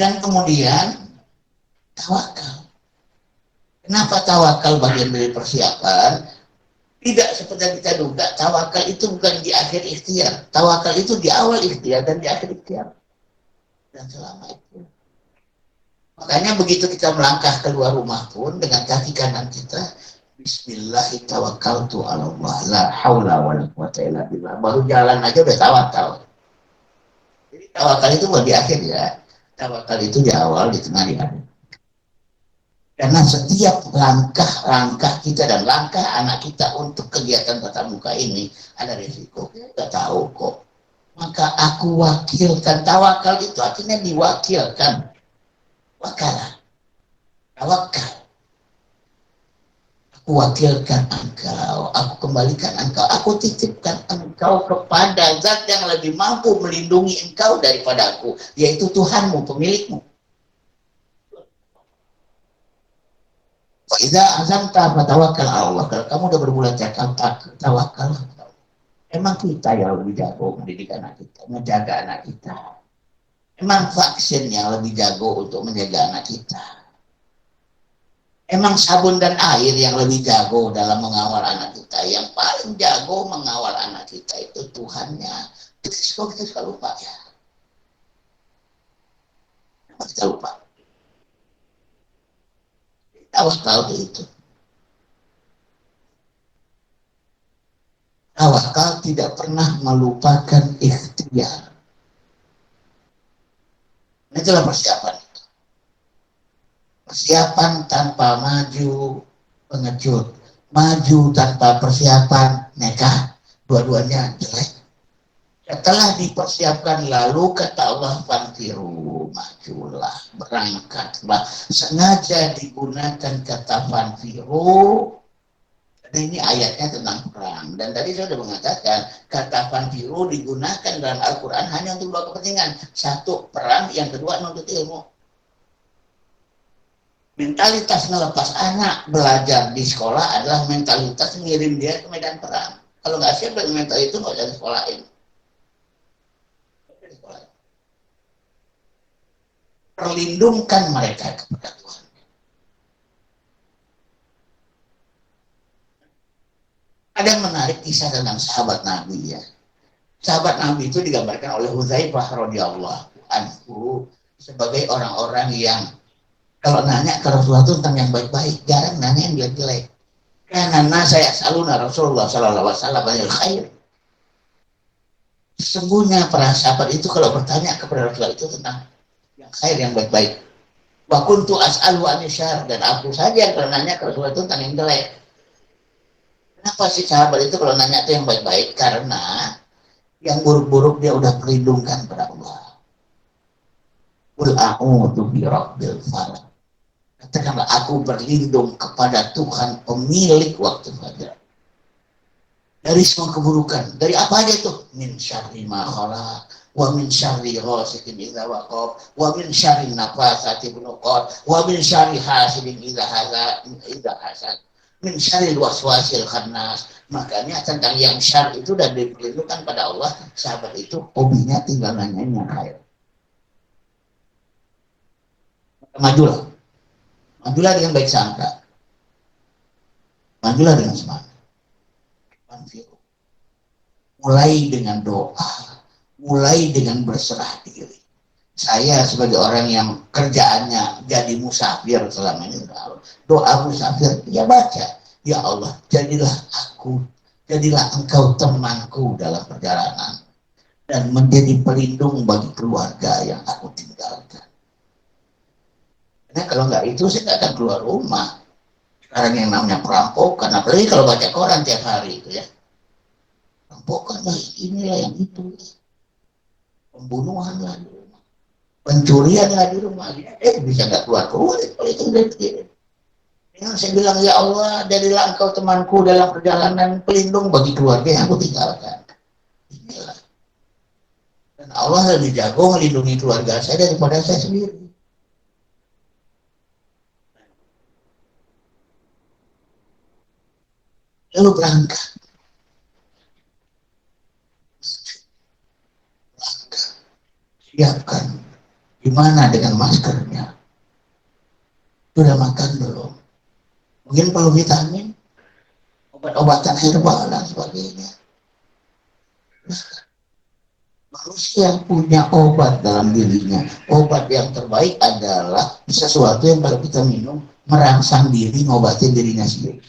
Dan kemudian tawakal. Kenapa tawakal bagian dari persiapan? Tidak seperti yang kita duga, tawakal itu bukan di akhir ikhtiar. Tawakal itu di awal ikhtiar dan di akhir ikhtiar. Dan selama itu. Makanya begitu kita melangkah keluar rumah pun dengan kaki kanan kita, Bismillahirrahmanirrahim, la haula wala quwata illa billah. Baru jalan aja udah tawakal. Jadi tawakal itu bukan di akhir ya. Tawakal itu di awal, di tengah, di akhir. Karena setiap langkah-langkah kita dan langkah anak kita untuk kegiatan tatap muka ini ada risiko. Kita tahu kok. Maka aku wakilkan. Tawakal itu artinya diwakilkan. Wakalah. Tawakal. Aku wakilkan engkau. Aku kembalikan engkau. Aku titipkan engkau kepada zat yang lebih mampu melindungi engkau daripada aku. Yaitu Tuhanmu, pemilikmu. Idza azamta fatawakal Allah. Kalau kamu udah berbulan cakap, tawakal. Emang kita yang lebih jago mendidik anak kita, menjaga anak kita. Emang vaksin yang lebih jago untuk menjaga anak kita. Emang sabun dan air yang lebih jago dalam mengawal anak kita. Yang paling jago mengawal anak kita itu Tuhannya. Kita suka lupa ya. Kita lupa. Tawakal itu. Tawakal tidak pernah melupakan ikhtiar. Itulah persiapan. Persiapan tanpa maju pengecut. Maju tanpa persiapan nekat. Dua-duanya jelek. Setelah dipersiapkan lalu kata Allah fanfiru, majulah, berangkatlah. Sengaja digunakan kata fanfiru. Ini ayatnya tentang perang. Dan tadi saya sudah mengatakan kata fanfiru digunakan dalam Al-Quran hanya untuk dua kepentingan. Satu, perang. Yang kedua, menuntut ilmu. Mentalitas melepas anak belajar di sekolah adalah mentalitas mengirim dia ke medan perang. Kalau nggak siap dengan mental itu nggak usah disekolahin. Perlindungkan mereka kepada Tuhan. Ada yang menarik kisah tentang sahabat Nabi ya. Sahabat Nabi itu digambarkan oleh Hudzaifah radhiyallahu anhu sebagai orang-orang yang kalau nanya ke Rasulullah itu tentang yang baik-baik, jarang nanya yang jelek-jelek. Karena saya selalu Rasulullah sallallahu alaihi wasallam banyak khair. Sesungguhnya para sahabat itu kalau bertanya kepada Rasulullah itu tentang yang khair, yang baik-baik. Wa kuntu as'alu an syarr, dan aku saja yang kalau nanya ke Rasulullah itu tentang yang jelek. Kenapa sih sahabat itu kalau nanya itu yang baik-baik? Karena yang buruk-buruk dia udah perlindungkan pada Allah. Qul a'udzu birabbil falaq. Katakanlah aku berlindung kepada Tuhan pemilik waktu fajar. Dari semua keburukan. Dari apa aja tuh? Min syarri ma khalaq, wa min syarri ghasiqin idza waqab, wa min syarri nafasati fil 'uqad, wa min syarri hasidin idza hasad, min syarri waswasil khannas. Makanya tentang yang syar itu dan diperlindungkan pada Allah, sahabat itu hobinya tinggal nanyanya khair. Majulah. Majulah dengan baik sangka. Majulah dengan semangat. Mulai dengan doa, mulai dengan berserah diri. Saya sebagai orang yang kerjaannya jadi musafir selama ini, doa musafir, ya baca, ya Allah, jadilah aku, jadilah engkau temanku dalam perjalanan dan menjadi pelindung bagi keluarga yang aku tinggalkan. Karena kalau nggak itu saya nggak akan keluar rumah. Sekarang yang namanya perampokan, apalagi kalau baca koran tiap hari itu ya. Perampokan lah, inilah yang itu. Pembunuhan lah di rumah. Pencurian lah di rumah. Bisa nggak keluar kalau itu udah begini. Yang saya bilang, ya Allah, jadilah engkau temanku dalam perjalanan, pelindung bagi keluarga yang aku tinggalkan. Inilah. Dan Allah lebih jago melindungi keluarga saya daripada saya sendiri. Lalu berangkat. Siapkan Gimana dengan maskernya? Sudah makan belum? Mungkin perlu vitamin, obat-obatan herbal dan sebagainya. Manusia punya obat dalam dirinya. Obat yang terbaik adalah sesuatu yang kalau kita minum merangsang diri, ngobatin dirinya sendiri.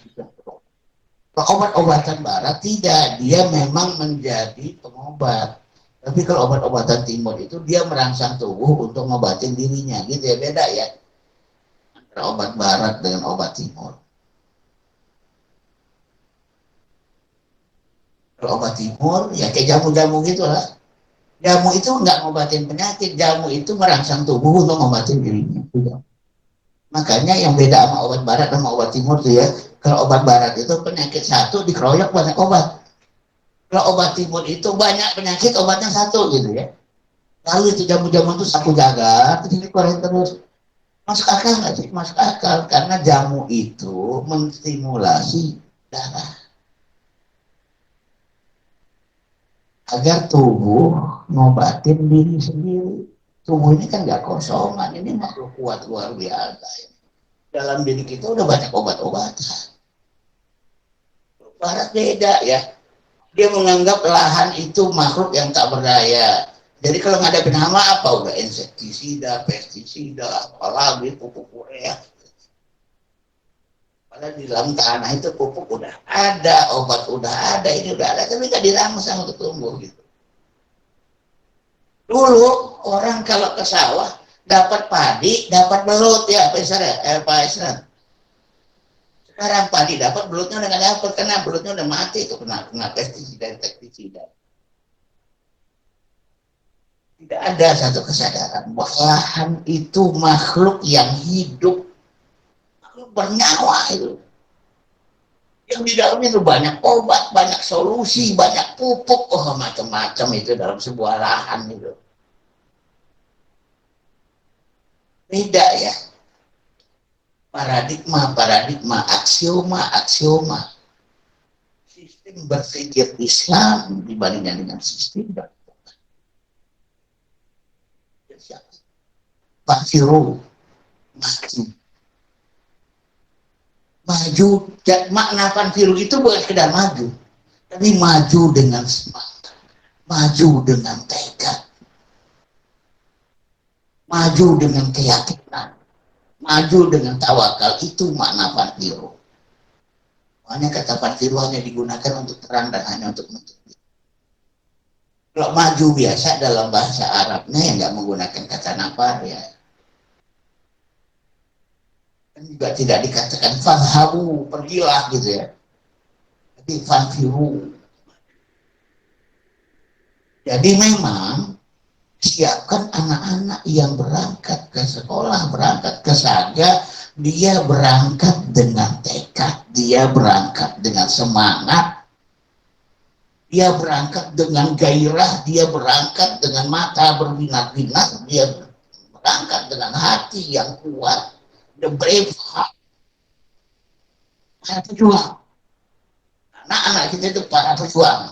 Obat-obatan barat tidak, dia memang menjadi pengobat. Tapi kalau obat-obatan timur itu dia merangsang tubuh untuk ngobatin dirinya, gitu ya, beda ya antara obat barat dengan obat timur. Kalau obat timur ya kayak jamu-jamu gitulah. Jamu itu nggak ngobatin penyakit, jamu itu merangsang tubuh untuk ngobatin dirinya. Makanya yang beda sama obat barat sama obat timur tuh ya, kalau obat barat itu penyakit satu dikeroyok banyak obat. Kalau obat timur itu banyak penyakit obatnya satu gitu ya. Lalu itu jamu-jamu itu sapu jaga, terus dikeluarin terus. Masuk akal nggak sih? Masuk akal karena jamu itu menstimulasi darah agar tubuh ngobatin diri sendiri. Tubuh ini kan nggak kosongan, ini makhluk kuat luar biasa. Dalam diri kita udah banyak obat-obatan. Barat beda ya. Dia menganggap lahan itu makhluk yang tak berdaya. Jadi kalau ngadepin hama apa udah insektisida, pestisida, apalagi pupuk urea. Padahal di dalam tanah itu pupuk udah ada, obat udah ada, ini udah ada, tapi nggak dirangsang untuk tumbuh gitu. Dulu orang kalau ke sawah dapat padi, dapat belut ya, Pak Isra. Sekarang padi dapat, belutnya udah nggak dapat karena belutnya udah mati itu kena pestisida, insektisida. Tidak ada satu kesadaran bahwa lahan itu makhluk yang hidup, makhluk bernyawa itu. Yang di dalamnya itu banyak obat, banyak solusi, banyak pupuk, macam-macam itu dalam sebuah lahan itu. Beda ya. Paradigma, aksioma. Sistem berpikir Islam dibandingkan dengan sistem Fanfiru maju. Makna Fanfiru itu bukan sekedar maju, tapi maju dengan semangat, maju dengan tekad, maju dengan keyakinan, maju dengan tawakal. Itu makna Fanfiru. Hanya kata Fanfiru hanya digunakan untuk terang dan hanya untuk menutup. Kalau maju biasa dalam bahasa Arabnya yang nggak menggunakan kata nafar ya. Juga tidak dikatakan fadhabu, pergilah gitu ya. Tapi fanfiru. Jadi memang siapkan anak-anak yang berangkat ke sekolah, berangkat ke saga, dia berangkat dengan tekad, dia berangkat dengan semangat, dia berangkat dengan gairah, dia berangkat dengan mata berminat-minat, dia berangkat dengan hati yang kuat, the brave heart. Para pejuang. Anak-anak kita itu para pejuang.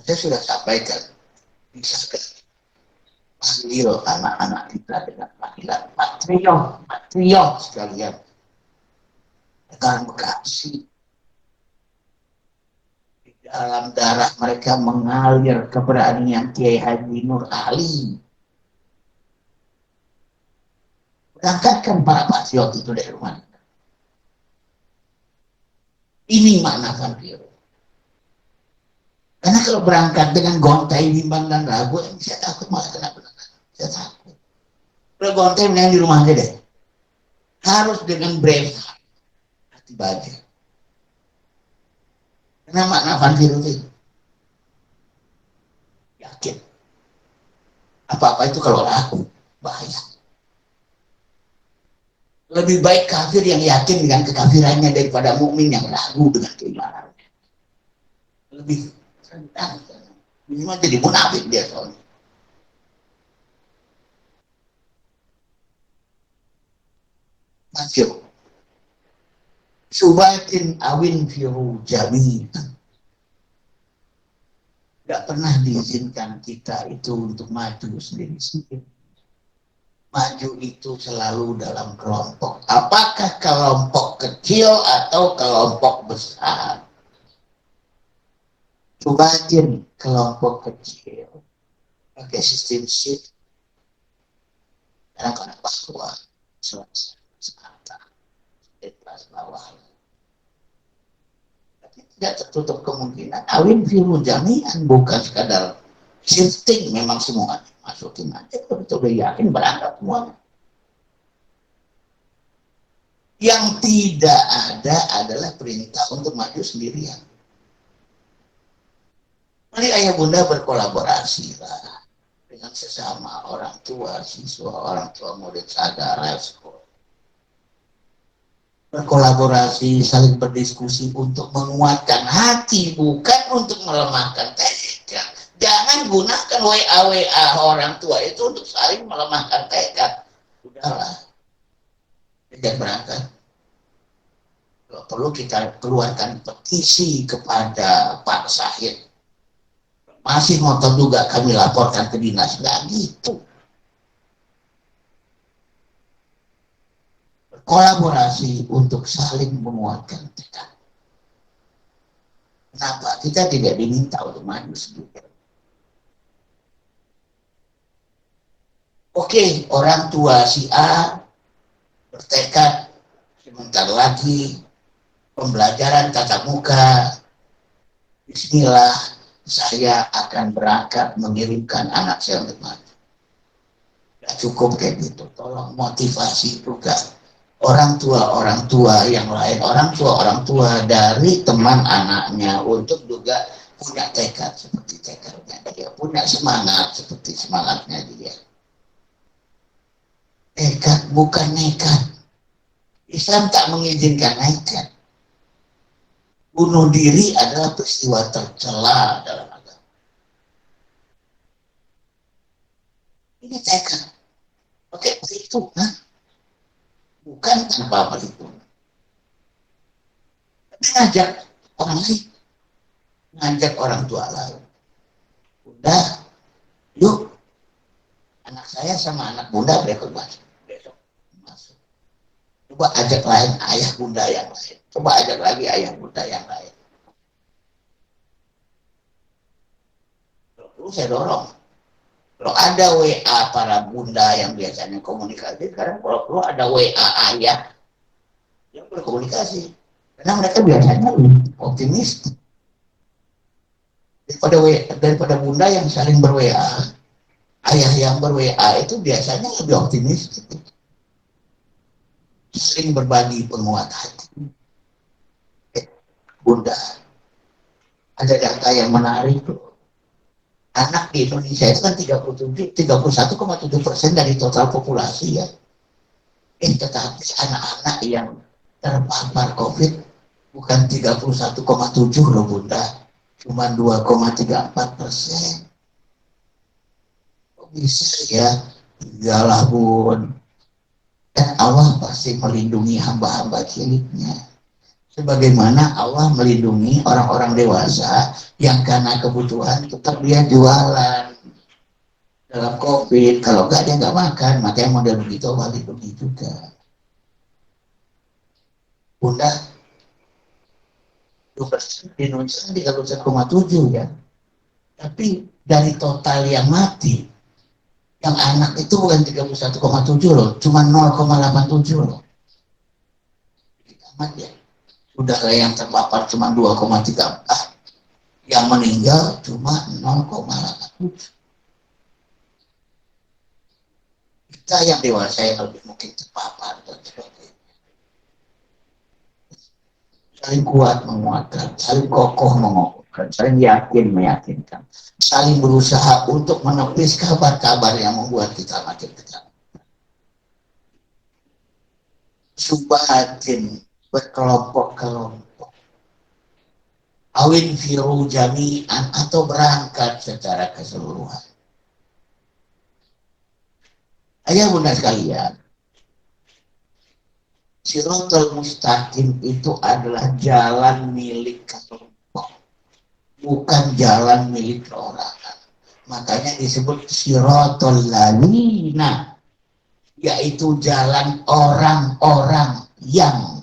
Saya sudah sampaikan, bisa panggil anak-anak kita dengan panggilan patriot sekalian. Dengan bekasi. Di dalam darah mereka mengalir keberanian Kiai Haji Nur Ali. Berangkatkan para patriot itu dari rumah. Ini makna Fanfiru. Karena kalau berangkat dengan gontai, bimbang dan ragu, saya takut malah kena penanganan. Saya takut. Kalau gontai mendingan di rumah aja deh. Harus dengan brave hati baja. Karena makna Fanfiru itu yakin. Apa-apa itu kalau ragu bahaya. Lebih baik kafir yang yakin dengan kekafirannya daripada mukmin yang ragu dengan keimanannya. Lebih rentan. Minimal jadi munafik dia soalnya. Masuk. Subatin awin firu jami'an. Tidak pernah diizinkan kita itu untuk maju sendiri-sendiri. Maju itu selalu dalam kelompok. Apakah kelompok kecil atau kelompok besar? Coba aja nih, kelompok kecil pakai sistem shift, anak-anak bawah, selatan, kelas bawah. Tapi tidak tertutup kemungkinan awin firu jami'an, bukan sekadar shifting, memang semua masukin aja, betul udah yakin berangkat semua. Yang tidak ada adalah perintah untuk maju sendirian. Mari ayah bunda berkolaborasi lah dengan sesama orang tua, siswa, orang tua murid sadar, sekolah. Berkolaborasi, saling berdiskusi untuk menguatkan hati, bukan untuk melemahkan tekad. Jangan gunakan WA orang tua itu untuk saling melemahkan tekad. Udahlah, jangan berangkat. Kalau perlu kita keluarkan petisi kepada Pak Syahid. Masih ngotot juga kami laporkan ke dinas. Nggak gitu. Kolaborasi untuk saling menguatkan tekad. Kenapa? Kita tidak diminta untuk maju sendiri. Oke, orang tua si A bertekad sebentar lagi pembelajaran tatap muka. Bismillah, saya akan berangkat mengirimkan anak saya untuk maju. Tidak cukup kayak gitu. Tolong motivasi juga orang tua yang lain, orang tua dari teman anaknya untuk juga punya tekad seperti tekadnya dia, punya semangat seperti semangatnya dia. Tekad bukan nekat. Islam tak mengizinkan nekat. Bunuh diri adalah peristiwa tercela dalam agama. Ini tekad. Oke, itu, bukan tanpa perhitungan. Tapi ngajak orang lain, ngajak orang tua lain. Udah, yuk, anak saya sama anak bunda berikut masuk. Besok masuk. Coba ajak lain ayah bunda yang lain. Coba ajak lagi ayah bunda yang lain. Terus saya dorong. Kalau ada WA para bunda yang biasanya komunikasi, sekarang kalau perlu ada WA ayah yang berkomunikasi. Karena mereka biasanya optimis daripada bunda yang saling ber-WA. Ayah yang ber-WA itu biasanya lebih optimis. Saling berbagi penguat hati. Bunda, ada data yang menarik loh. Anak di Indonesia itu kan 31,7% dari total populasi ya. Tetapi anak-anak yang terpapar COVID bukan 31,7 loh bunda, cuma 2,34%. Kok bisa ya? Iyalah bun. Dan Allah pasti melindungi hamba-hamba ciliknya. Sebagaimana Allah melindungi orang-orang dewasa yang karena kebutuhan tetap dia jualan dalam COVID. Kalau enggak dia nggak makan, makanya model begitu Allah lindungi juga. Bunda, di Indonesia 31,7 ya. Tapi dari total yang mati, yang anak itu bukan 31,7 loh, cuma 0,87 loh. Amat ya. Sudah yang terpapar cuma 2,34, yang meninggal cuma 0,87. Kita yang dewasa yang lebih mungkin terpapar dan sebagainya. Saling kuat menguatkan, saling kokoh mengokohkan, saling yakin meyakinkan, saling berusaha untuk menepis kabar-kabar yang membuat kita makin kecil. Subahatin berkelompok-kelompok. Awin firu jami'an atau berangkat secara keseluruhan. Ayah bunda sekalian, Siratal Mustaqim itu adalah jalan milik kelompok bukan jalan milik orang. Makanya disebut siratal ladzina, yaitu jalan orang-orang yang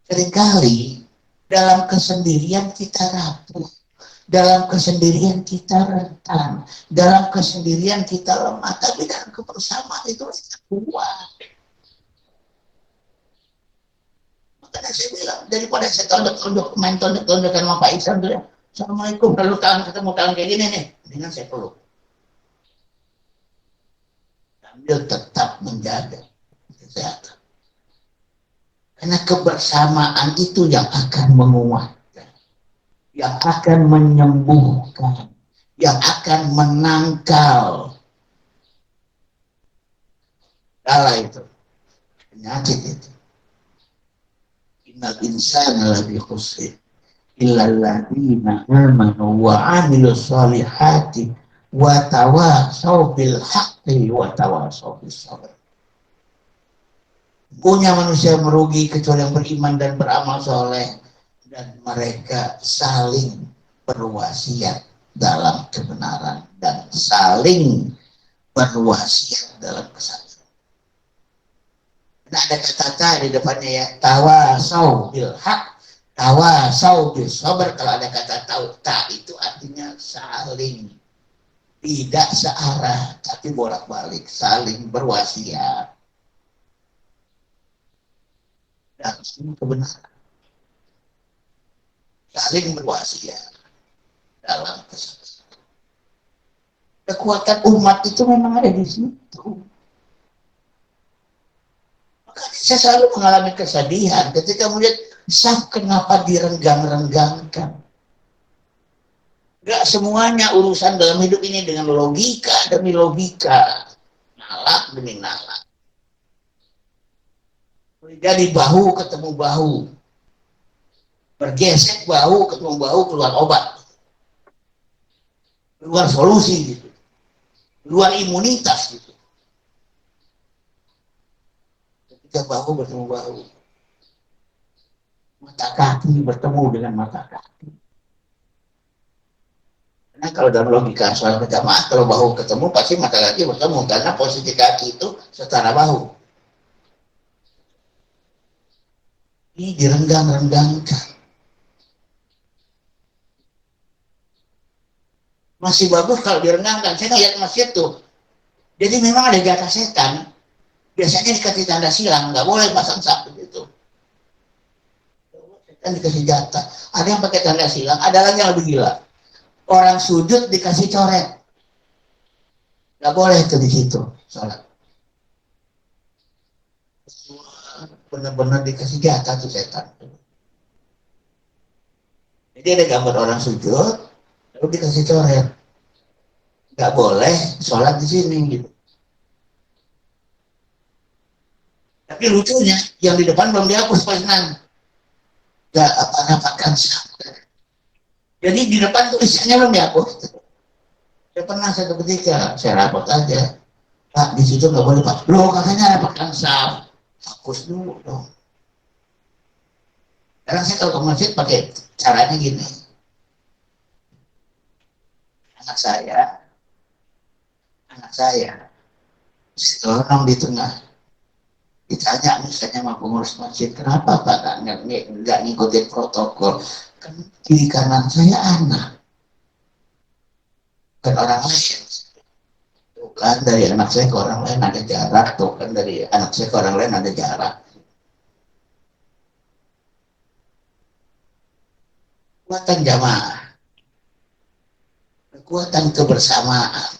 seringkali dalam kesendirian kita rapuh, dalam kesendirian kita rentan, dalam kesendirian kita lemah, tapi dalam kebersamaan itu kita kuat. Makanya saya bilang, daripada saya tondok-tondok, main tondok-tondokan sama Pak Iksan tuh ya, Assalamualaikum, lalu tangan ketemu tangan kayak gini nih, dengan saya peluk. Sambil tetap menjaga kesehatan. Karena kebersamaan itu yang akan menguatkan, yang akan menyembuhkan, yang akan menangkal kala itu, penyakit itu. Innal insana lafi khusr illa alladziina aamanu wa 'amilus shalihati wa tawashaw bil haqqi wa tawashaw bis sabr. Punya manusia merugi kecuali yang beriman dan beramal soleh, dan mereka saling berwasiat dalam kebenaran dan saling berwasiat dalam kesatuan. Nah, ada kata ta di depannya ya, tawasau bil haq, tawasau bil sabar. Kalau ada kata ta itu artinya saling, tidak searah tapi bolak-balik, saling berwasiat dan kebenaran, saling berwasiat dalam kesatuan. Kekuatan umat itu memang ada di situ. Makanya saya selalu mengalami kesedihan ketika melihat saf kenapa direnggang-renggangkan. Gak semuanya urusan dalam hidup ini dengan logika demi logika, nalar demi nalar. Jadi bahu ketemu bahu, bergesek bahu ketemu bahu, keluar obat, keluar solusi gitu, keluar imunitas gitu. Ketika bahu bertemu bahu, mata kaki bertemu dengan mata kaki. Karena kalau dalam logika soal berjamaah, kalau bahu ketemu pasti mata kaki bertemu, karena posisi kaki itu setara bahu. Ini direnggang-renggangkan. Masih bagus kalau direnggangkan. Saya lihat masjid tuh. Jadi memang ada jatah setan. Biasanya dikasih tanda silang, nggak boleh pasang sapu gitu. Setan dikasih jatah. Ada yang pakai tanda silang, ada lagi yang lebih gila. Orang sujud dikasih coret. Nggak boleh itu di situ sholat. Benar-benar dikasih jatah tuh setan. Jadi ada gambar orang sujud, lalu dikasih coret. Nggak boleh sholat di sini gitu. Tapi lucunya, yang di depan belum dihapus Pak Isnan. Nggak apa-apakan sampai. Jadi di depan tulisannya belum dihapus. Saya pernah satu ketika, saya rapot aja. Pak, di situ nggak boleh Pak. Loh, katanya rapatkan saf. Hapus dulu dong. Sekarang saya kalau ke masjid pakai caranya gini. Anak saya, orang di tengah, ditanya misalnya sama pengurus masjid, kenapa Pak nggak ngikutin protokol? Kan kiri kanan saya anak, kan orang lain. Tuh kan dari anak saya ke orang lain ada jarak, tuh kan dari anak saya ke orang lain ada jarak. Kekuatan jamaah, kekuatan kebersamaan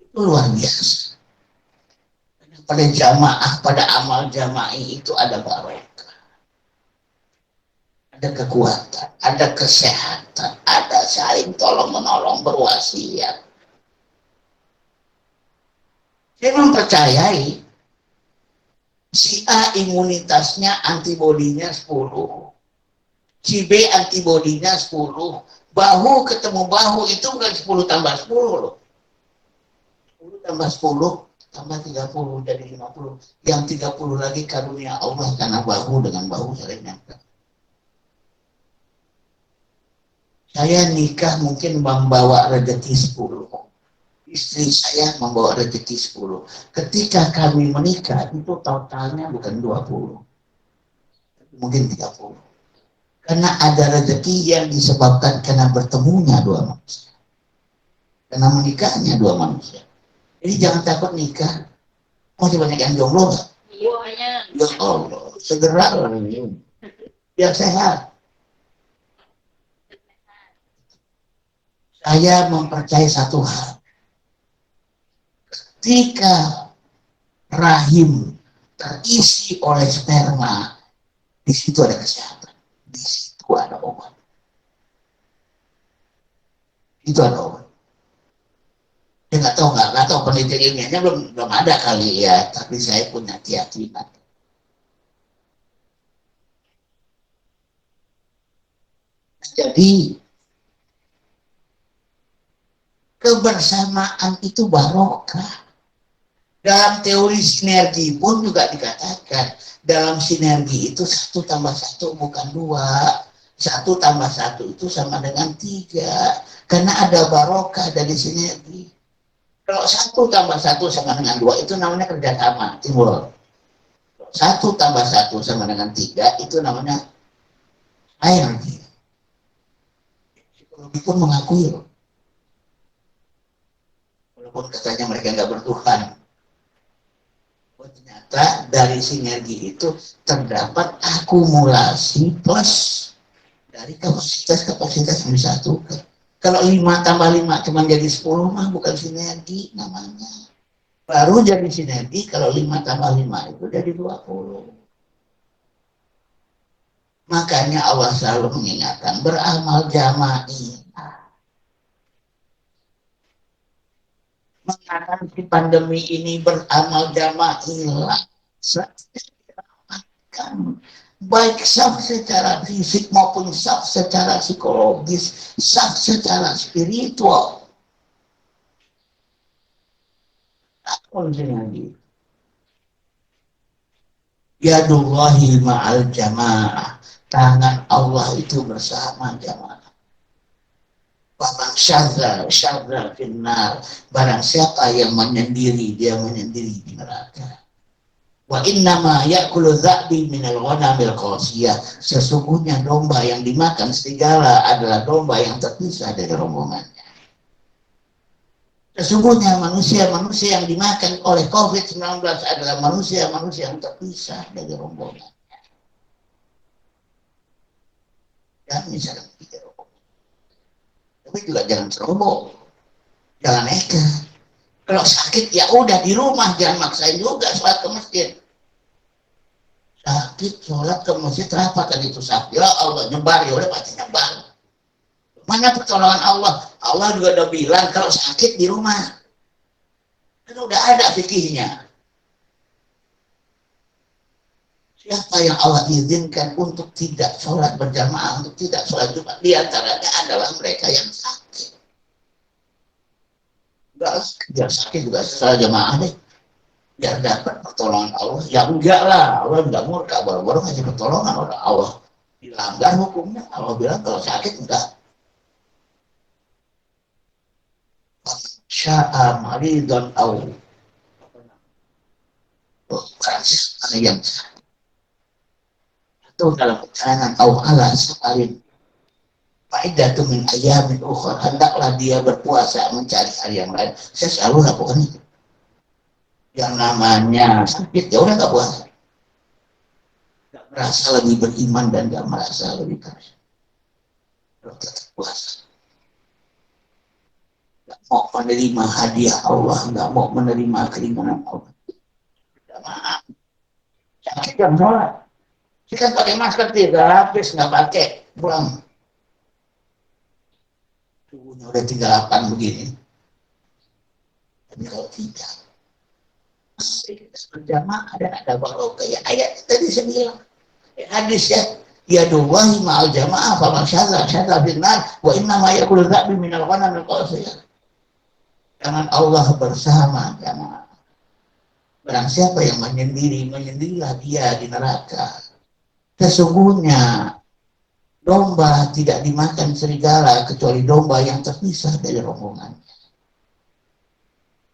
itu luar biasa. Pada jamaah, pada amal jama'i itu ada barokah, ada kekuatan, ada kesehatan, ada saling tolong menolong, berwasiat. Saya mempercayai si A imunitasnya antibodinya 10, si B antibodinya 10, bahu ketemu bahu itu bukan 10 tambah 10 loh. 10 tambah 10 tambah 30 jadi 50. Yang 30 lagi karunia Allah karena bahu dengan bahu saling nyangka. Saya nikah mungkin membawa rezeki 10. Istri saya membawa rezeki 10. Ketika kami menikah, itu totalnya bukan 20. Mungkin 30. Karena ada rezeki yang disebabkan karena bertemunya dua manusia. Karena menikahnya dua manusia. Jadi jangan takut nikah. Masih banyak yang jomblo nggak? Ya Allah, segera lah. Biar sehat. Saya mempercayai satu hal. Ketika rahim terisi oleh sperma, di situ ada kesehatan. Di situ ada obat. Itu ada obat. Saya nggak tahu penelitian ilmiahnya belum ada kali ya, tapi saya punya keyakinan. Jadi kebersamaan itu barokah. Dalam teori sinergi pun juga dikatakan, dalam sinergi itu 1 tambah 1 bukan 2, 1 tambah 1 itu sama dengan 3, karena ada barokah dari sinergi. Kalau 1 tambah 1 sama dengan 2 itu namanya kerjasama, timbul. 1 tambah 1 sama dengan 3 itu namanya sinergi. Psikologi pun mengakui loh. Walaupun katanya mereka nggak bertuhan. Ternyata dari sinergi itu terdapat akumulasi plus dari kapasitas yang disatukan. Kalau 5 tambah 5 cuma jadi 10 mah bukan sinergi namanya. Baru jadi sinergi kalau 5 tambah 5 itu jadi 20. Makanya Allah selalu mengingatkan beramal jama'i. Mengatasi pandemi ini beramal jama'ilah. Baik saf secara fisik maupun saf secara psikologis, saf secara spiritual. Lagi. Yadullahi ma'al jamaah. Tangan Allah itu bersama jamaah. Barang syadra finnar. Barang siapa yang menyendiri, dia menyendiri di neraka. Wa innama ya'kulu dza'bi minal ghanamil qasiyah. Sesungguhnya domba yang dimakan serigala adalah domba yang terpisah dari rombongannya. Sesungguhnya manusia-manusia yang dimakan oleh COVID-19 adalah manusia-manusia yang terpisah dari rombongan. Dan misalnya tidak rombongan. Tapi juga jangan ceroboh. Jangan nekat. Kalau sakit ya udah di rumah, jangan maksain juga sholat ke masjid. Sakit sholat ke masjid apa tadi itu sakit? Ya Allah nyebar, ya udah pasti nyebar. Mana pertolongan Allah? Allah juga udah bilang kalau sakit di rumah. Kan udah ada fikihnya. Siapa yang Allah izinkan untuk tidak sholat berjamaah, untuk tidak sholat Jumat, di antaranya adalah mereka yang sakit. Biar sakit juga sholat jamaah deh. Biar dapat pertolongan Allah. Ya enggak lah, Allah enggak murka, baru-baru ngasih pertolongan oleh Allah. Dilanggar hukumnya, Allah bilang kalau sakit enggak. Sya'a maridon au yang itu dalam keterangan au ala sakalin faidatu min ayamin ukhra, hendaklah dia berpuasa mencari hari yang lain. Saya selalu lakukan itu. Yang namanya sakit ya udah nggak puasa, nggak merasa lebih beriman dan nggak merasa lebih keras, tetap puasa. Nggak mau menerima hadiah Allah, nggak mau menerima keringanan Allah. Maaf, sakit yang sholat. Kita kan pakai masker tidak habis, nggak pakai pulang. Suhunya udah 38 begini. Tapi kalau tidak, berjamaah ada barokah ya. Ayat tadi saya bilang, hadis ya. Ya duwahi ma'al jamaah faman syadra binnar wa inna ma yaqulu dza'bi minal ghanamil qasiyah. Jangan Allah bersama jamaah. Barang siapa yang menyendiri, menyendirilah dia di neraka. Sesungguhnya Domba tidak dimakan serigala kecuali domba yang terpisah dari rombongan.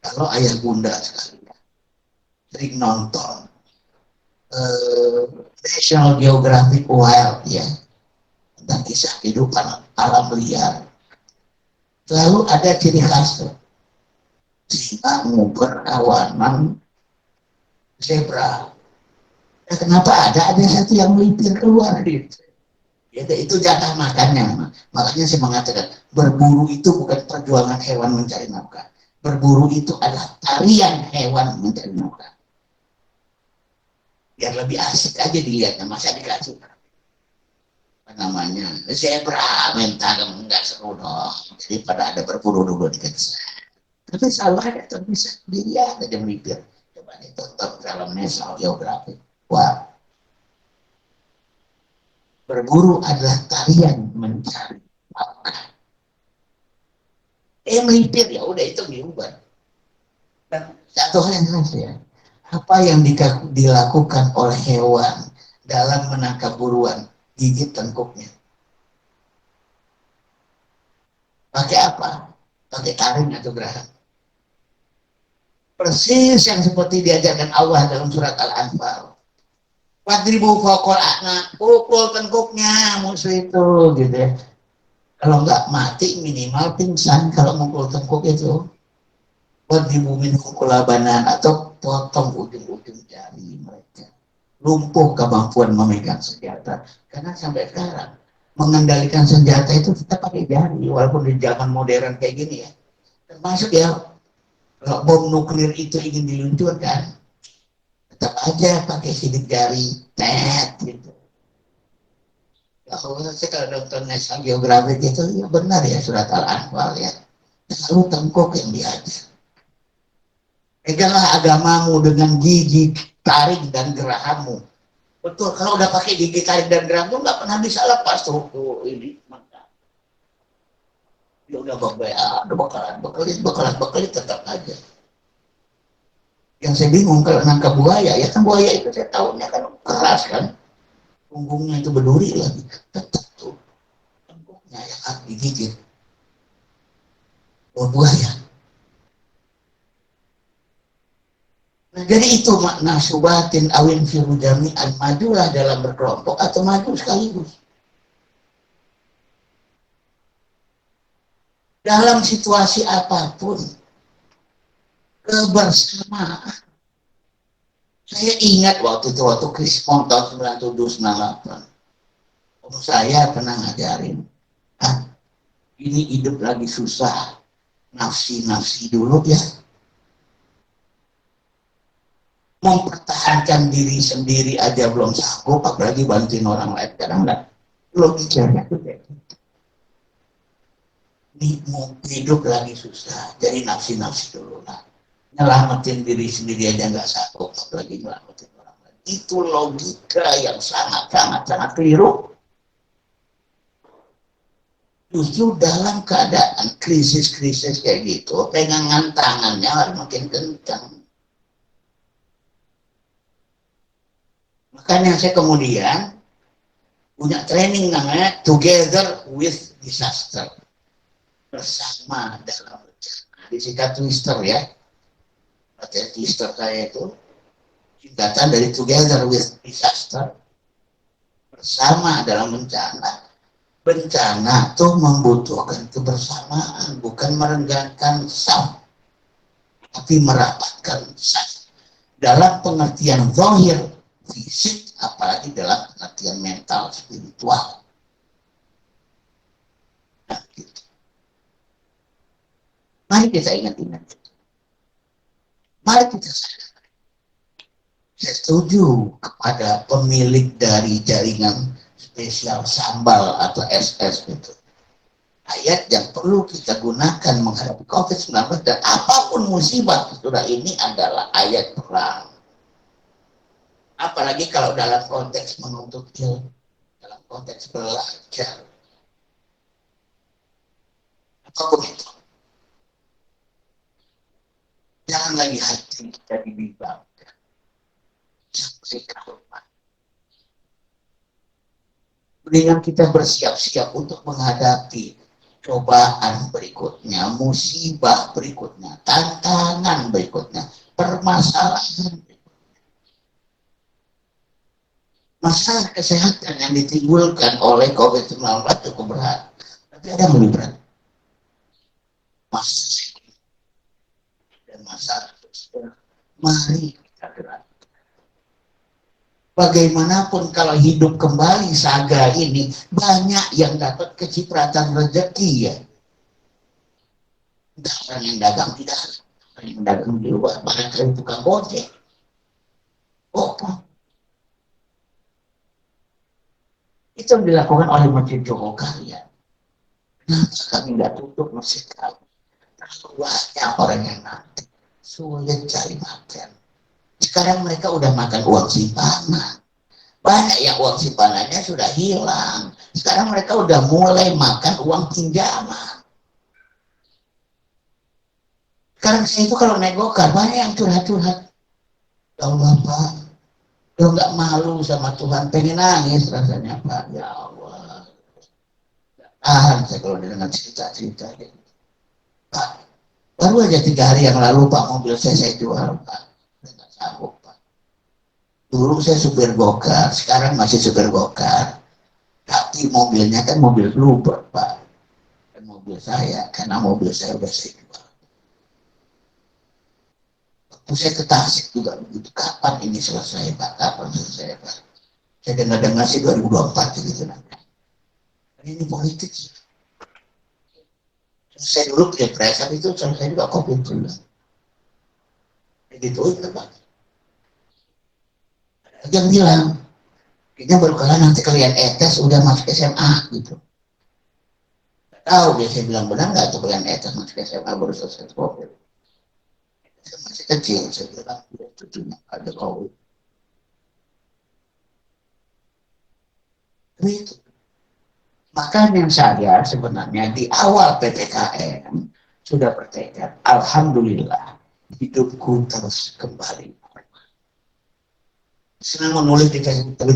Kalau ayah bunda sekali sering nonton National Geographic Wild ya, tentang kisah kehidupan alam liar, selalu ada ciri khas singa berkawanan zebra. Ya, kenapa ada satu yang melipir keluar gitu. Ya, itu jatah makannya. Makanya saya mengatakan berburu itu bukan perjuangan hewan mencari nafkah. Berburu itu adalah tarian hewan mencari nafkah. Biar lebih asik aja dilihatnya, masa dikasih apa namanya zebra mental nggak seru dong. Jadi pada ada berburu dulu dikejar. Tapi selalu ada tuh bisa dilihat aja melipir. Coba ditonton dalam National Geographic. Wah, berburu adalah tarian mencari nafkah. Melipir ya udah itu diubah. Dan satu hal yang jelas ya, apa yang dilakukan oleh hewan dalam menangkap buruan, gigit tengkuknya. Pakai apa? Pakai taring atau geraham. Persis yang seperti diajarkan Allah dalam surat Al-Anfal. Wadribu faqal anak, pukul tengkuknya musuh itu gitu ya. Kalau nggak mati minimal pingsan kalau mukul tengkuk itu. Wadribu minhum kulabanan atau potong ujung-ujung jari mereka. Lumpuh kemampuan memegang senjata. Karena sampai sekarang mengendalikan senjata itu kita pakai jari walaupun di zaman modern kayak gini ya. Termasuk ya kalau bom nuklir itu ingin diluncurkan tetap aja pakai sidik jari net gitu. Kalau saya kalau nonton National Geographic itu ya benar ya surat Al-Anfal ya. Selalu tengkuk yang diajar. Peganglah agamamu dengan gigi taring dan gerahammu. Betul, kalau udah pakai gigi taring dan gerahammu nggak pernah bisa lepas tuh ini. Ya udah bakalan tetap aja. Yang saya bingung kalau nangkap buaya, ya kan buaya itu saya tahunya kan keras kan. Punggungnya itu berduri lagi. Tetap tuh tengkuknya yang harus digigit. Buaya. Nah, jadi itu makna subatin awin firu jami'an, majulah dalam berkelompok atau maju sekaligus. Dalam situasi apapun, kebersamaan. Saya ingat waktu itu, waktu Krismon tahun 97-98. Om saya pernah ngajarin, ini hidup lagi susah, nafsi dulu ya. Mempertahankan diri sendiri aja belum sanggup, apalagi bantuin orang lain. Kadang enggak. Logikanya itu kayak gitu. Hidup lagi susah, jadi nafsi dulu lah. Nyelamatin diri sendiri aja nggak sanggup, apalagi nyelamatin orang lain. Itu logika yang sangat keliru. Justru dalam keadaan krisis-krisis kayak gitu, pegangan tangannya harus makin kencang. Makanya saya kemudian punya training namanya Together with Disaster. Bersama dalam bencana. Disingkat Twister ya. Artinya Twister saya itu singkatan dari Together with Disaster. Bersama dalam bencana. Bencana itu membutuhkan kebersamaan, bukan merenggangkan saf, tapi merapatkan saf. Dalam pengertian zahir, fisik, apalagi dalam pengertian mental, spiritual. Nah, gitu. Mari kita ingat-ingat. Mari kita sadar. Saya setuju kepada pemilik dari jaringan spesial sambal atau SS itu. Ayat yang perlu kita gunakan menghadapi COVID-19 dan apapun musibah sudah ini adalah ayat perang. Apalagi kalau dalam konteks menuntut ilmu, dalam konteks belajar. Apapun itu. Jangan lagi hati kita dibimbangkan. Sampai kapan. Dengan kita bersiap-siap untuk menghadapi cobaan berikutnya, musibah berikutnya, tantangan berikutnya, permasalahan, masalah kesehatan yang ditimbulkan oleh COVID-19 cukup berat. Tapi ada yang lebih berat. Masalah dan masalah sosial. Mari kita gerak. Bagaimanapun kalau hidup kembali saga ini, banyak yang dapat kecipratan rezeki ya. Tidak orang yang dagang tidak, orang yang dagang di luar, barangkali tukang gojek. Oh, itu yang dilakukan oleh Masjid Joko Karya. Kenapa kami tidak tutup masjid kami? Terlalu banyak orang yang nanti sulit cari makan. Sekarang mereka udah makan uang simpanan. Banyak yang uang simpanannya sudah hilang. Sekarang mereka udah mulai makan uang pinjaman. Sekarang saya itu kalau naik gokar, banyak yang curhat-curhat. Ya Allah Pak, lo nggak malu sama Tuhan, pengen nangis rasanya Pak. Ya Allah. Saya kalau dengar cerita-cerita gitu. Pak, baru aja 3 hari yang lalu Pak, mobil saya jual Pak. Saya nggak sanggup Pak. Dulu saya supir gokar, sekarang masih supir gokar. Tapi mobilnya kan mobil Bluebird Pak. Dan mobil saya, karena mobil saya udah saya jual. Waktu saya ke Tasik juga begitu. Kapan ini selesai Pak? Kapan selesai Pak? Saya dengar-dengar sih 2024 gitu nanti. Ini politik. Saya dulu pilpres, tapi itu selesai juga COVID dulu. Gitu itu Pak. Yang bilang, kayaknya baru kalian nanti kalian etes udah masuk SMA gitu. Tahu dia saya bilang benar nggak tuh kalian etes masuk SMA baru selesai COVID. Saya masih kecil saya bilang itu cuma ada COVID. Itu. Makanya saya sebenarnya di awal PPKM sudah bertekad, alhamdulillah hidupku terus kembali. Senang menulis di Facebook, tapi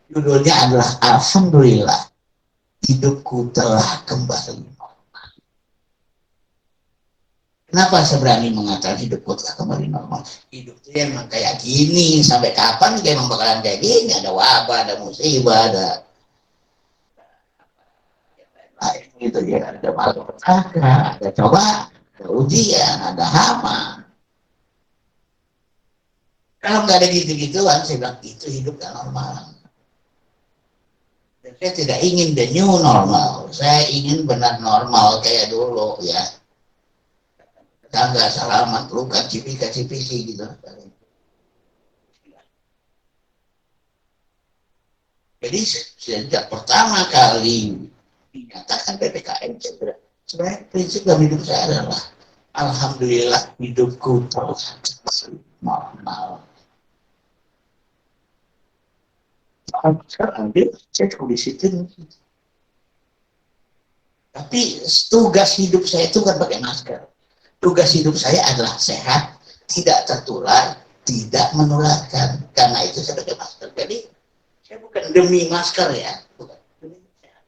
judulnya adalah alhamdulillah hidupku telah kembali. Kenapa saya berani mengatakan hidupku telah kembali normal? Hidup itu emang kayak gini, sampai kapan kayak emang bakalan kayak gini, ada wabah, ada musibah, ada lain gitu ya, ada malapetaka, ada coba, ada ujian, ada hama. Kalau nggak ada gitu-gituan, saya bilang itu hidup gak normal. Dan saya tidak ingin the new normal, saya ingin benar normal kayak dulu ya. Tangga salaman, pelukan, cipika-cipiki gitu. Jadi sejak pertama kali dinyatakan PPKM, sebenarnya prinsip dalam hidup saya adalah alhamdulillah hidupku terus normal. Sekarang saya tulis itu. Tapi tugas hidup saya itu kan pakai masker. Tugas hidup saya adalah sehat, tidak tertular, tidak menularkan. Karena itu saya pakai masker. Jadi saya bukan demi masker ya, bukan demi sehat.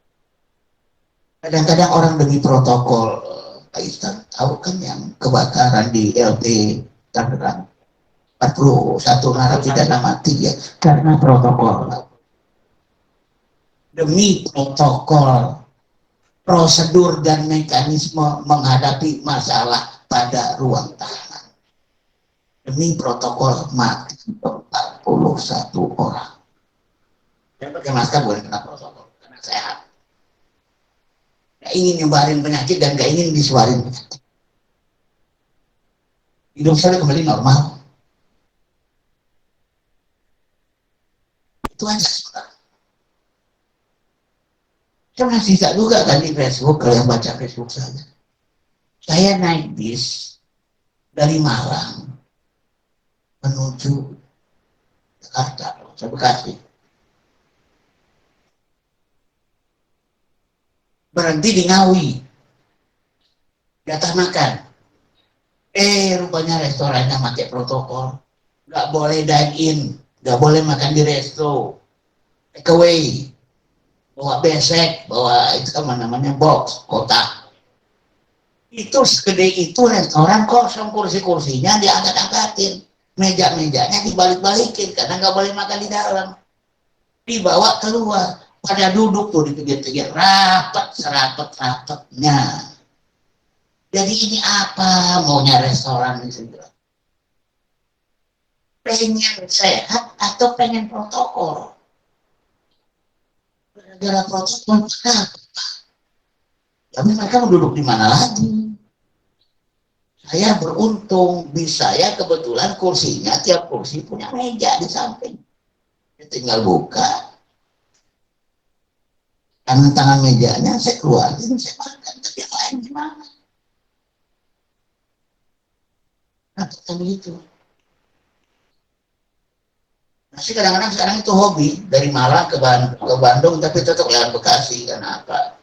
Kadang-kadang orang demi protokol, Pak Istan tahu kan yang kebakaran di LT Tangerang, 41 narapidana mati ya karena protokol. Demi protokol, prosedur dan mekanisme menghadapi masalah pada ruang tahanan. Demi protokol mati 41 orang. Saya pakai masker bukan kena protokol, karena sehat. Gak ingin nyebarin penyakit dan gak ingin disuarin penyakit. Hidup saya kembali normal. Itu aja sebenarnya. Saya masih bisa juga kan di Facebook, kalau yang baca Facebook saya. Saya naik bis dari Malang menuju Jakarta, saya Bekasi. Berhenti di Ngawi, jatah makan. Rupanya restorannya pakai protokol, nggak boleh dine in, nggak boleh makan di resto. take away, bawa besek, bawa itu kan namanya box, kotak. Itu segede itu restoran kosong, kursi-kursinya diangkat-angkatin, meja-mejanya dibalik-balikin karena nggak boleh makan di dalam, dibawa keluar, pada duduk tuh di pinggir-pinggir rapat serapat-rapatnya. Jadi ini apa maunya restoran ini? Pengen sehat atau pengen protokol? Gara-gara protokol kenapa? Tapi mereka mau duduk di mana lagi? Saya beruntung, bisa ya kebetulan kursinya, tiap kursi punya meja di samping. Tinggal buka, tangan mejanya saya keluarin, saya makan, tapi yang lain gimana? Nah, begitu. Nah, kadang-kadang sekarang itu hobi, dari Malang ke Bandung, tapi tetap lewat Bekasi, karena apa?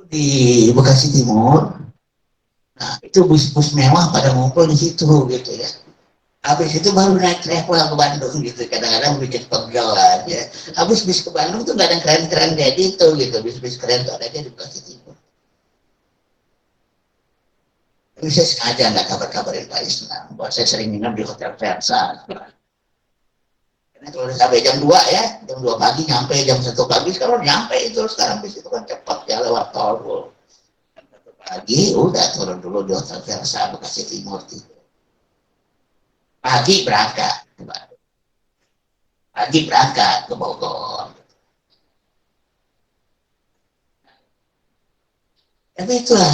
Di Bekasi Timur, nah itu bus-bus mewah pada ngumpul di situ gitu ya. Habis itu baru naik travel ke Bandung gitu, kadang-kadang bikin pegel aja. Habis bis ke Bandung tuh gak ada yang keren-keren kayak gitu gitu, bis-bis keren tuh adanya di Bekasi Timur. Tapi saya sengaja nggak kabar-kabarin Pak Islam, bahwa saya sering nginep di Hotel Versa. Karena kalau udah sampai jam 2 ya, jam 2 pagi nyampe, jam 1 pagi, kalau nyampe itu sekarang bis itu kan cepat ya lewat tol. Pagi udah turun dulu di Hotel Versa Bekasi Timur gitu. Pagi berangkat ke Bandung, pagi berangkat ke Bogor. Tapi itulah,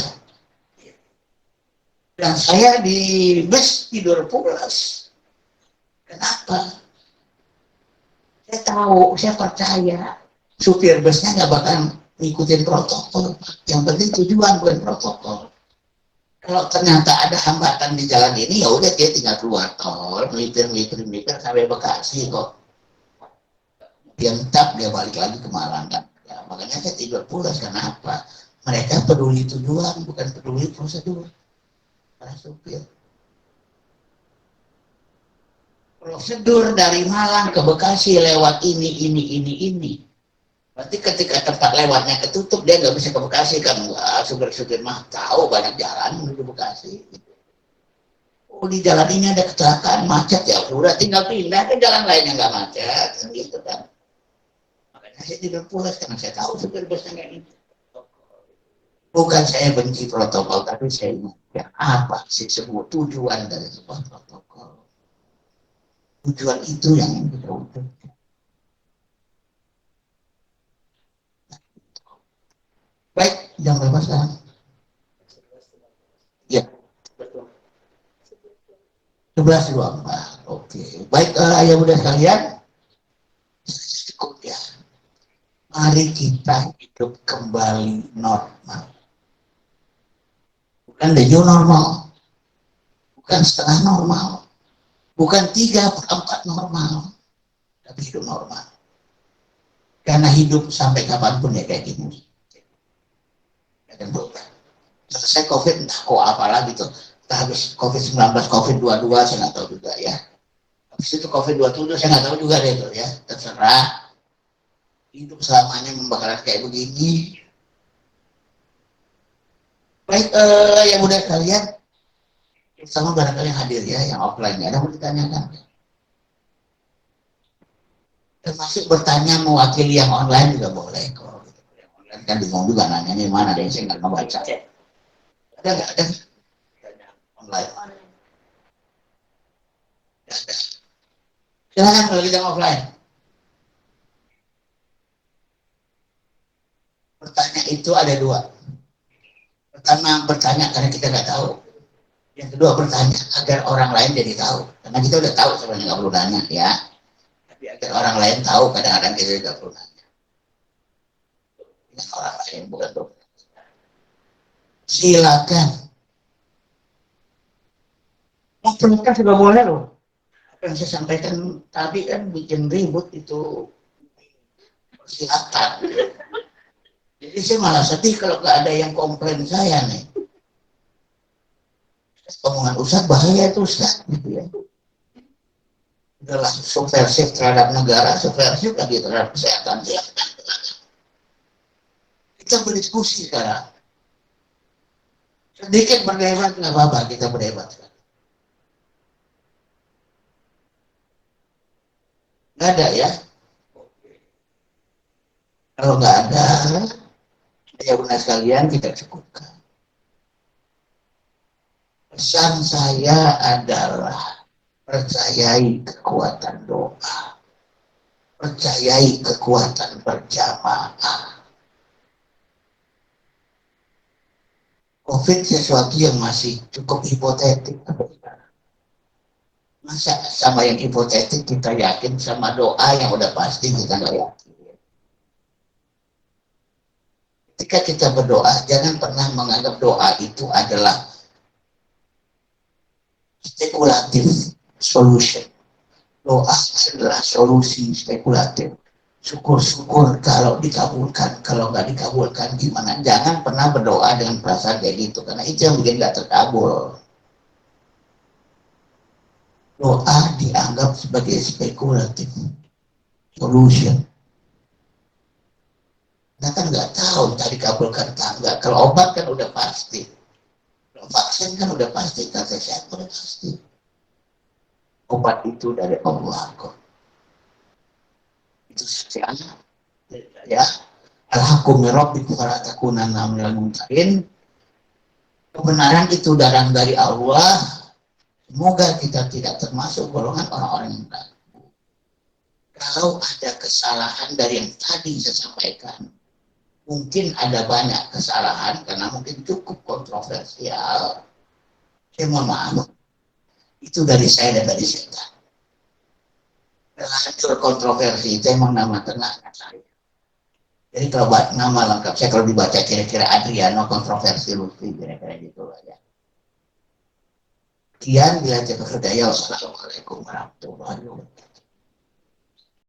dan saya di bus tidur pulas. Kenapa? Saya tahu, saya percaya supir busnya nggak bakal ngikutin protokol. Yang penting tujuan bukan protokol. Kalau ternyata ada hambatan di jalan ini, ya udah dia tinggal keluar tol, melipir sampai Bekasi kok. Dia tap, dia balik lagi ke Malang kan. Ya, makanya saya tidur pulas. Kenapa? Mereka peduli tujuan, bukan peduli prosedur. Para supir. Prosedur dari Malang ke Bekasi lewat ini. Berarti ketika tempat lewatnya ketutup, dia nggak bisa ke Bekasi kan? Wah, supir-supir mah tahu banyak jalan menuju Bekasi. Oh, di jalan ini ada kecelakaan, macet ya, udah tinggal pindah ke jalan lain yang nggak macet, gitu kan? Makanya saya tidur pulas karena saya tahu supir busnya kayak gitu. Bukan saya benci protokol, tapi saya ingat ya, apa sih sebuah tujuan dari sebuah protokol? Tujuan itu yang kita wujudkan. Baik, jam berapa sekarang? Ya, 11.24. Oke. Baik, ayah bunda sekalian, cukup ya. Mari kita hidup kembali normal. Bukan the new normal. Bukan setengah normal. Bukan 3/4 normal. Tapi hidup normal. Karena hidup sampai kapanpun ya kayak gini. Dan berubah. Selesai COVID, entah kok apa lagi tuh. Entah habis COVID-19, COVID-22, saya nggak tahu juga ya. Habis itu COVID-27, saya nggak tahu juga deh tuh ya. Terserah. Hidup selamanya membakaran kayak begini. Baik, yang udah kalian, sama barangkali yang hadir ya, yang offline ya, ada mau ditanyakan. Termasuk bertanya mewakili yang online juga boleh kok. Yang online kan bingung juga nanya mana, ada yang saya nggak membaca. Ada nggak ada? Online. Silakan kalau kita offline. Bertanya itu ada dua. Pertama bertanya karena kita nggak tahu. Yang kedua bertanya agar orang lain jadi tahu. Karena kita udah tahu sebenarnya nggak perlu nanya ya. Tapi agar orang lain tahu kadang-kadang kita nggak perlu nanya. Ini orang lain bukan tuh. Silakan. Mau perlukan juga boleh loh. Apa yang saya sampaikan tadi kan bikin ribut itu. Silakan. Jadi saya malah sedih kalau nggak ada yang komplain saya nih. Omongan Ustaz bahaya itu Ustaz gitu ya. adalah subversif terhadap negara, subversif lagi terhadap kesehatan. Kita berdiskusi sekarang. Sedikit berdebat nggak apa-apa, kita berdebat. Nggak ada ya. Kalau nggak ada, ya benar sekalian kita cukupkan. Pesan saya adalah percayai kekuatan doa, percayai kekuatan berjamaah. COVID sesuatu yang masih cukup hipotetik. Masa sama yang hipotetik kita yakin, sama doa yang udah pasti kita nggak yakin. Ketika kita berdoa, jangan pernah menganggap doa itu adalah spekulatif solution. Doa adalah solusi spekulatif. Syukur-syukur kalau dikabulkan, kalau nggak dikabulkan gimana. Jangan pernah berdoa dengan perasaan kayak gitu, karena itu yang bikin nggak terkabul. Doa dianggap sebagai spekulatif solution. Kita kan nggak tahu tadi kabulkan tangga. Kalau obat kan udah pasti. Kalau vaksin kan udah pasti. Kata siapa udah pasti. Obat itu dari Allah kok. Itu secara ya. Al-hakum mirabbika fala takunanna minal mumtarin. Kebenaran itu datang dari Allah. Semoga kita tidak termasuk golongan orang-orang yang ragu. Kalau ada kesalahan dari yang tadi saya sampaikan, mungkin ada banyak kesalahan karena mungkin cukup kontroversial. Saya mohon maaf, itu dari saya dan dari setan. Terlanjur kontroversi itu emang nama tengahnya saya. Jadi kalau nama lengkap saya kalau dibaca kira-kira Adriano kontroversi Lutfi kira-kira gitu aja. Sekian bila kita berdaya. Wassalamualaikum warahmatullahi wabarakatuh.